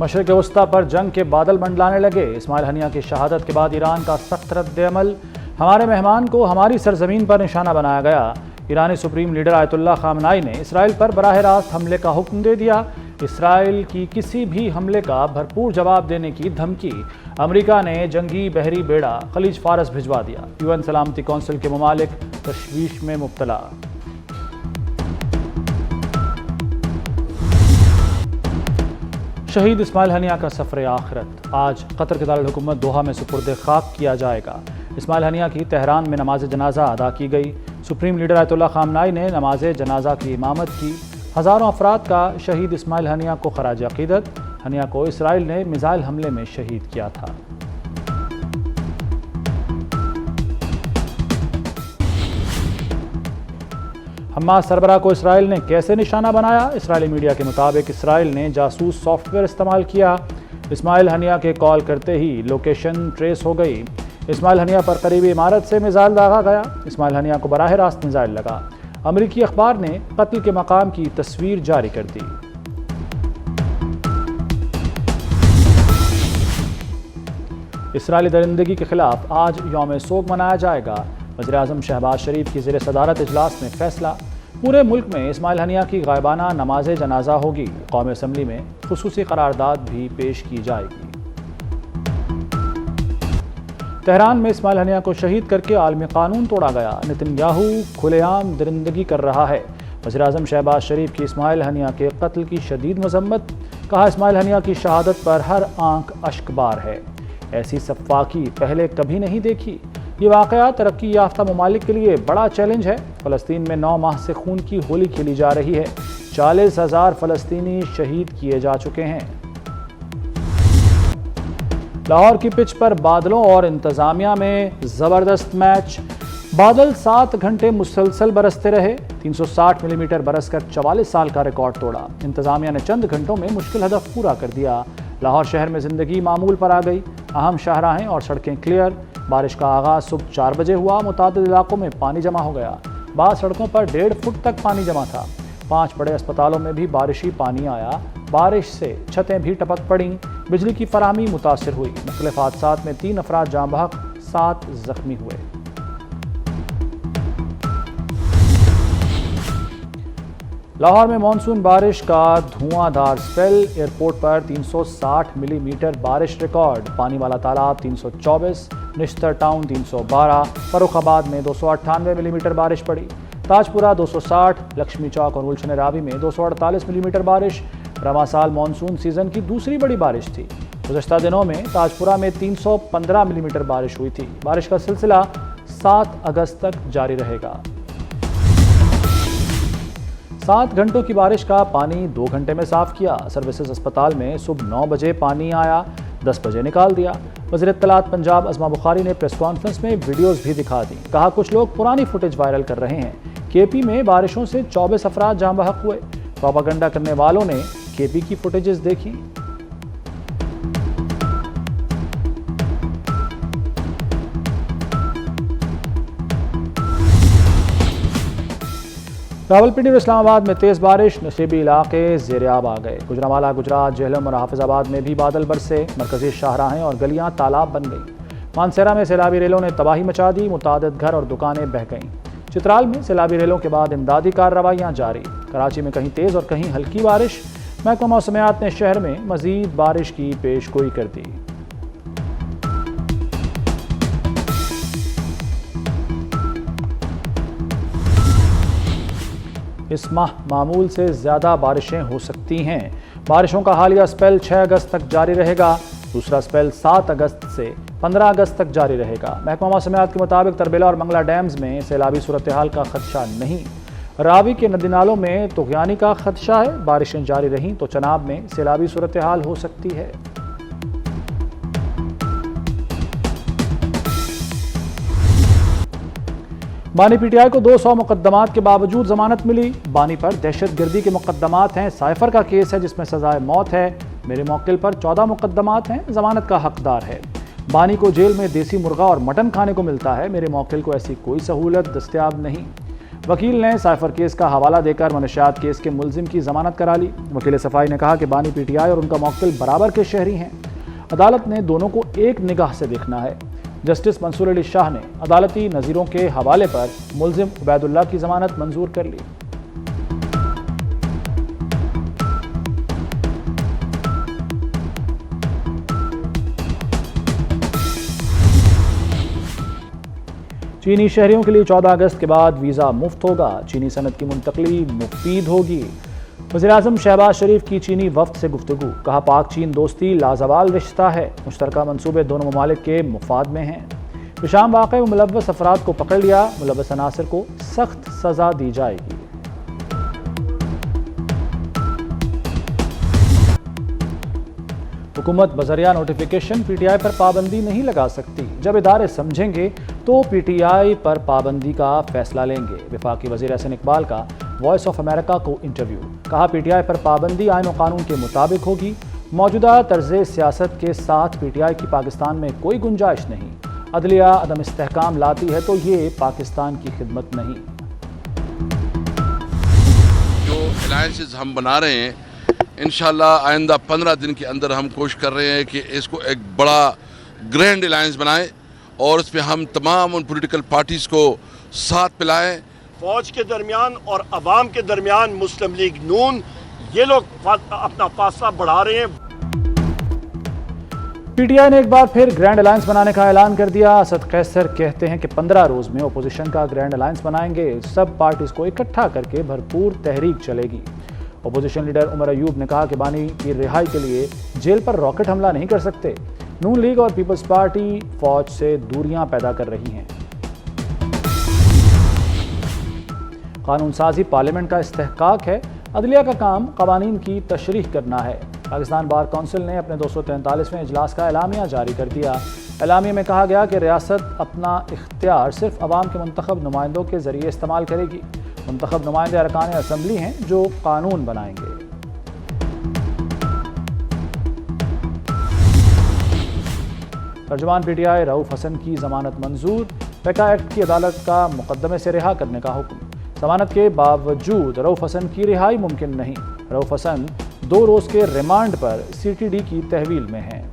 मशरिक़ वस्ता पर जंग के बादल मंडलाने लगे। इस्माइल हनिया की शहादत के बाद ईरान का सख्त रद्द-ए-अमल। हमारे मेहमान को हमारी सरजमीन पर निशाना बनाया गया। ईरानी सुप्रीम लीडर आयतुल्लाह खामनाई ने इसराइल पर बराह रास्त हमले का हुक्म दे दिया। इसराइल की किसी भी हमले का भरपूर जवाब देने की धमकी। अमेरिका ने जंगी बहरी बेड़ा खलीज फारस भिजवा दिया। यूएन सलामती कौंसिल के ममालिक तशवीश में मुब्तला। शहीद इस्माइल हनिया का सफ़र आखिरत आज कतर के दारुल हुकूमत दोहा में सुपुर्द खाक किया जाएगा। इस्माइल हनिया की तेहरान में नमाज जनाजा अदा की गई। सुप्रीम लीडर आयतुल्लाह खामनाई ने नमाज जनाजा की इमामत की। हज़ारों अफराद का शहीद इस्माइल हनिया को खराज अक़ीदत। हनिया को इसराइल ने मिसाइल हमले में शहीद किया था। हमास सरबराह को इसराइल ने कैसे निशाना बनाया? इसराइली मीडिया के मुताबिक इसराइल ने जासूस सॉफ्टवेयर इस्तेमाल किया। इस्माइल हनिया के कॉल करते ही लोकेशन ट्रेस हो गई। इस्माइल हनिया पर करीबी इमारत से मिसाइल दागा गया। इस्माइल हनिया को बराह रास्त मिसाइल लगा। अमरीकी अखबार ने कत्ल के मकाम की तस्वीर जारी कर दी। इसराइली दरिंदगी के खिलाफ आज यौम सोग मनाया जाएगा। वज़ीर-ए-आज़म शहबाज शरीफ की ज़ेर सदारत इजलास में फैसला। पूरे मुल्क में इस्माइल हनिया की गायबाना नमाज जनाजा होगी। कौमी असम्बली में खुसूसी करारदाद भी पेश की जाएगी। तेहरान में इस्माइल हनिया को शहीद करके आलमी कानून तोड़ा गया। नेतन्याहू खुलेआम दरिंदगी कर रहा है। वज़ीर-ए-आज़म शहबाज शरीफ की इस्माइल हनिया के कत्ल की शदीद मजम्मत। कहा, इस्माइल हनिया की शहादत पर हर आंख अश्कबार है। ऐसी सफ़ाकी पहले कभी नहीं देखी। ये वाक़या तरक्की याफ्ता ममालिक के लिए बड़ा चैलेंज है। फ़लस्तीन में 9 माह से खून की होली खेली जा रही है। 40,000 फ़लस्तीनी शहीद किए जा चुके हैं। लाहौर की पिच पर बादलों और इंतज़ामिया में ज़बरदस्त मैच। बादल 7 घंटे मुसलसल बरसते रहे। 360 मिलीमीटर बरसकर 44 साल का रिकॉर्ड तोड़ा। इंतज़ामिया ने चंद घंटों में मुश्किल हदफ पूरा कर दिया। लाहौर शहर में ज़िंदगी मामूल पर आ गई। अहम शाहराहें और सड़कें क्लियर। बारिश का आगाज़ सुबह 4 बजे हुआ। मुतादिद इलाकों में पानी जमा हो गया। बाद सड़कों पर 1.5 फुट तक पानी जमा था। 5 बड़े अस्पतालों में भी बारिशी पानी आया। बारिश से छतें भी टपक पड़ीं। बिजली की फराहमी मुतासिर हुई। मुख्तलिफ हादसात में 3 अफराद जाँ बहक, 7 जख्मी हुए। लाहौर में मानसून बारिश का धुआंधार स्पेल। एयरपोर्ट पर 360 मिलीमीटर बारिश रिकॉर्ड। पानी वाला तालाब 324, निश्तर टाउन 312, फर्रुखाबाद में 298 मिलीमीटर बारिश पड़ी। ताजपुरा 260, लक्ष्मी चौक और गुलशन रावी में 248 मिलीमीटर बारिश। रवा साल मानसून सीजन की दूसरी बड़ी बारिश थी। गुज़श्ता दिनों में ताजपुरा में 315 मिलीमीटर बारिश हुई थी। बारिश का सिलसिला 7 अगस्त तक जारी रहेगा। 7 घंटों की बारिश का पानी 2 घंटे में साफ किया। सर्विसेज अस्पताल में सुबह 9 बजे पानी आया, 10 बजे निकाल दिया। वज़ीर इत्तलात पंजाब अज़मा बुखारी ने प्रेस कॉन्फ्रेंस में वीडियोस भी दिखा दी। कहा, कुछ लोग पुरानी फुटेज वायरल कर रहे हैं। केपी में बारिशों से 24 अफराद जाँ बहक हुए। प्रोपागंडा करने वालों ने केपी की फुटेजेस देखी। रावलपिंडी और इस्लामाबाद में तेज़ बारिश। नशीबी इलाके ज़ेर-ए-आब आ गए। गुजरांवाला, गुजरात, जेहलम और हाफिजाबाद में भी बादल बरसे। मरकजी शाहराहें और गलियां तालाब बन गई। मानसेरा में सैलाबी रेलों ने तबाही मचा दी। मुतादिद घर और दुकानें बह गईं। चित्राल में सैलाबी रेलों के बाद इमदादी कार्रवाइयाँ जारी। कराची में कहीं तेज़ और कहीं हल्की बारिश। महकमा मौसमियात ने शहर में मज़ीद बारिश की पेशगोई कर दी। इस माह मामूल से ज़्यादा बारिशें हो सकती हैं। बारिशों का हालिया स्पेल 6 अगस्त तक जारी रहेगा। दूसरा स्पेल 7 अगस्त से 15 अगस्त तक जारी रहेगा। महकमा मौसमियात के मुताबिक तरबेला और मंगला डैम्स में सैलाबी सूरत हाल का खदशा नहीं। रावी के नदी नालों में तुग़यानी का खदशा है। बारिशें जारी रहीं तो चनाब में सैलाबी सूरत हाल हो सकती है। बानी पीटीआई को 200 मुकदमात के बावजूद जमानत मिली। बानी पर दहशत गर्दी के मुकदमात हैं। साइफर का केस है जिसमें सजाए मौत है। मेरे मौकिल पर 14 मुकदमात हैं। जमानत का हकदार है। बानी को जेल में देसी मुर्गा और मटन खाने को मिलता है। मेरे मौकिल को ऐसी कोई सहूलत दस्तयाब नहीं। वकील ने साइफर केस का हवाला देकर मनशियात केस के मुलजिम की जमानत करा ली। वकील सफाई ने कहा कि बानी पीटीआई और उनका मौक्किल बराबर के शहरी हैं। अदालत ने दोनों को एक निगाह से देखना है। जस्टिस मंसूर अली शाह ने अदालती नज़ीरों के हवाले पर मुलजिम उबैदुल्लाह की जमानत मंजूर कर ली। चीनी शहरियों के लिए 14 अगस्त के बाद वीज़ा मुफ्त होगा। चीनी सनत की मुंतकली मुफीद होगी। वज़ीर-ए-आज़म शहबाज शरीफ की चीनी वफ्द से गुफ्तगू। कहा पाक चीन दोस्ती लाजवाल रिश्ता है। मुश्तरका मंसूबे दोनों ममालिक के मुफाद में हैं। पेशाम वाक़े में मुलव्वस अफराद को पकड़ लिया। मुलव्वस अनासर को सख्त सज़ा दी जाएगी। हुकूमत बजरिया नोटिफिकेशन पीटीआई पर पाबंदी नहीं लगा सकती। जब इदारे समझेंगे तो पीटीआई पर पाबंदी का फैसला लेंगे। वफाकी वज़ीर एहसन इकबाल का वॉइस ऑफ अमेरिका को इंटरव्यू। कहा पीटीआई पर पाबंदी आईन और कानून के मुताबिक होगी। मौजूदा तर्ज़ सियासत के साथ पीटीआई की पाकिस्तान में कोई गुंजाइश नहीं। अदलिया अदम इस्तेहकाम लाती है तो ये पाकिस्तान की खिदमत नहीं। जो अलायंसेस हम बना रहे हैं इंशाल्लाह आइंदा 15 दिन के अंदर हम कोशिश कर रहे हैं कि इसको एक बड़ा ग्रैंड अलायंस बनाएं और उस पर हम तमाम उन पॉलिटिकल पार्टीज़ को साथ पिलाएं। फौज के दरमियान और अवाम के दरमियान मुस्लिम लीग नून ये लोग अपना फासला बढ़ा रहे हैं। पीटीआई ने एक बार फिर ग्रैंड अलायंस बनाने का ऐलान कर दिया। असद कैसर कहते हैं कि 15 रोज में अपोजिशन का ग्रैंड अलायंस बनाएंगे। सब पार्टीज को इकट्ठा करके भरपूर तहरीक चलेगी। अपोजिशन लीडर उमर अयूब ने कहा कि बानी की रिहाई के लिए जेल पर रॉकेट हमला नहीं कर सकते। नून लीग और पीपल्स पार्टी फौज से दूरियां पैदा कर रही हैं। कानून साजी पार्लियामेंट का इस्तेहकाक है। अदलिया का काम कवानीन की तशरीह करना है। पाकिस्तान बार कौंसिल ने अपने 243वें इजलास का एलामिया जारी कर दिया। एलामिया में कहा गया कि रियासत अपना इख्तियार सिर्फ अवाम के मुंतखब नुमाइंदों के जरिए इस्तेमाल करेगी। मुंतखब नुमाइंदे अरकान असम्बली हैं जो कानून बनाएंगे। तर्जुमान पीटीआई रऊफ हसन की जमानत मंजूर। पैका एक्ट की अदालत का मुकदमे से रिहा करने का हुक्म। जमानत के बावजूद रऊफ हसन की रिहाई मुमकिन नहीं। रऊफ हसन 2 रोज के रिमांड पर सीटीडी की तहवील में हैं।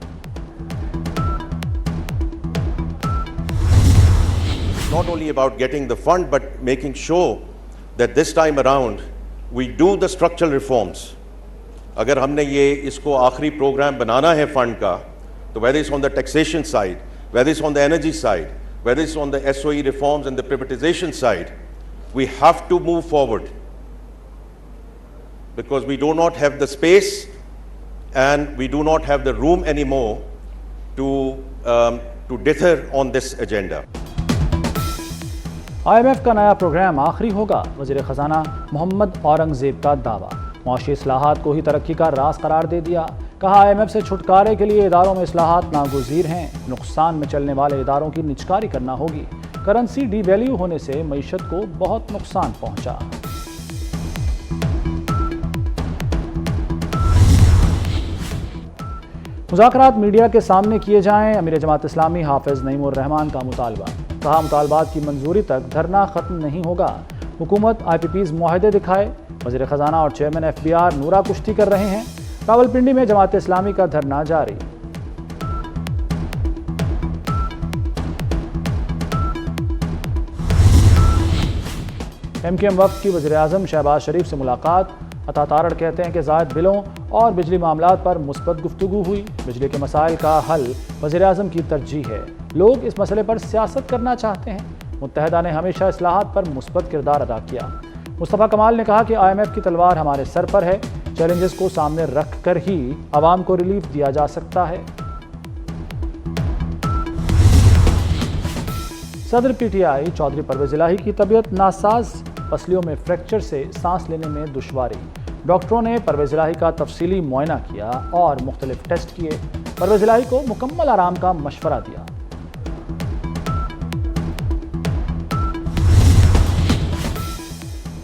Not only about getting the fund but making sure that this time around we do the structural reforms. अगर हमने ये इसको आखिरी प्रोग्राम बनाना है फंड का, तो whether it's on the taxation side, whether it's on the energy side, whether it's on the SOE reforms and the privatization side, we have to move forward because we do not have the space and we do not have the room anymore to dither on this agenda. IMF का नया programme आखिरी होगा। वज़ीर ख़ज़ाना मोहम्मद औरंगज़ेब का दावा। मुआशी इस्लाहात को ही तरक्की का राज करार दे दिया। कहा IMF से छुटकारे के लिए इदारों में इस्लाहात नागुज़ीर हैं। नुकसान में चलने वाले इदारों की निजकारी करना होगी। करेंसी डीवैल्यू होने से मईशत को बहुत नुकसान पहुंचा। मुज़ाकरात मीडिया के सामने किए जाएं। अमीर जमात इस्लामी हाफिज नईमुर रहमान का मुतालबा। कहा मुतालबात की मंजूरी तक धरना खत्म नहीं होगा। हुकूमत IPPs मुआहदे दिखाए। वज़ीर ख़ज़ाना और चेयरमैन FBR नूरा कुश्ती कर रहे हैं। रावलपिंडी में जमात इस्लामी का धरना जारी। MKM वफ्द की वज़ीर-ए-आज़म शहबाज शरीफ से मुलाकात। अता तारड़ कहते हैं कि ज़ायद बिलों और बिजली मामलात पर मुस्बत गुफ्तगू हुई। बिजली के मसाइल का हल वज़ीर-ए-आज़म की तरजीह है। लोग इस मसले पर सियासत करना चाहते हैं। मुत्तहदा ने हमेशा इस्लाहात पर मुस्बत किरदार अदा किया। मुस्तफ़ा कमाल ने कहा कि IMF की तलवार हमारे सर पर है। चैलेंजेस को सामने रख कर ही आवाम को रिलीफ दिया जा सकता है। सदर PTI चौधरी परवेज़ इलाही की तबीयत नासाज। पसलियों में फ्रैक्चर से सांस लेने में दुश्वारी। डॉक्टरों ने परवेज़ इलाही का तफसीली मुआयना किया और मुख्तलिफ टेस्ट किए। परवेज़ इलाही को मुकम्मल आराम का मशवरा दिया।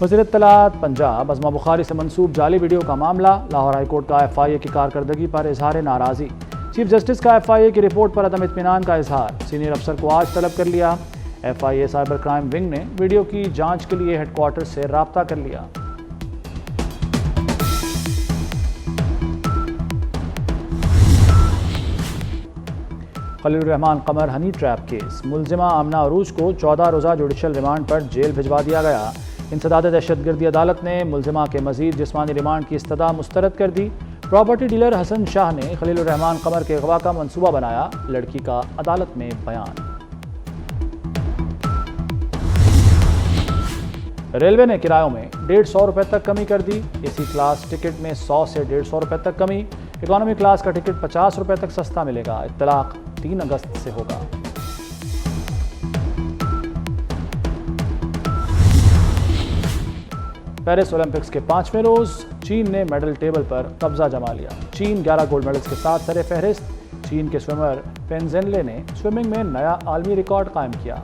वज़ीर इत्तलात पंजाब अज़मा बुखारी से मंसूब जाली वीडियो का मामला। लाहौर हाई कोर्ट का FIA की कारकर्दगी पर इजहार नाराज़ी। चीफ जस्टिस का FIA की रिपोर्ट पर अदम इत्मीनान का इजहार। सीनियर अफसर को आज तलब कर लिया। FIA साइबर क्राइम विंग ने वीडियो की जांच के लिए हेडक्वार्टर से राब्ता कर लिया। खलील रहमान कमर हनी ट्रैप केस, मुलजिमा आमना अरूज को 14 रोज़ा जुडिशल रिमांड पर जेल भिजवा दिया गया। इंसदाद दहशतगर्दी अदालत ने मुलजिमा के मजीद जिस्मानी रिमांड की इस्तदा मुस्तरद कर दी। प्रॉपर्टी डीलर हसन शाह ने खलील रहमान कमर के अगवा का मंसूबा बनाया, लड़की का अदालत में बयान। रेलवे ने किरायों में 150 रुपये तक कमी कर दी। AC क्लास टिकट में 100 से 150 रुपये तक कमी। इकॉनमी क्लास का टिकट 50 रुपये तक सस्ता मिलेगा। इत्तलाक 3 अगस्त से होगा। पेरिस ओलंपिक्स के 5वें रोज चीन ने मेडल टेबल पर कब्जा जमा लिया। चीन 11 गोल्ड मेडल्स के साथ सरे फहरिस्त। चीन के स्विमर पेन जेनले ने स्विमिंग में नया आलमी रिकॉर्ड कायम किया।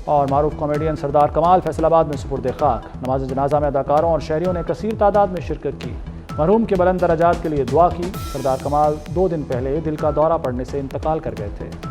और मारूफ कॉमेडियन सरदार कमाल फैसलाबाद में सुपुर्द खाक। नमाज जनाजा में अदाकारों और शहरियों ने कसीर तादाद में शिरकत की। मरहूम के बुलंद दर्जात के लिए दुआ की। सरदार कमाल 2 दिन पहले दिल का दौरा पड़ने से इंतकाल कर गए थे।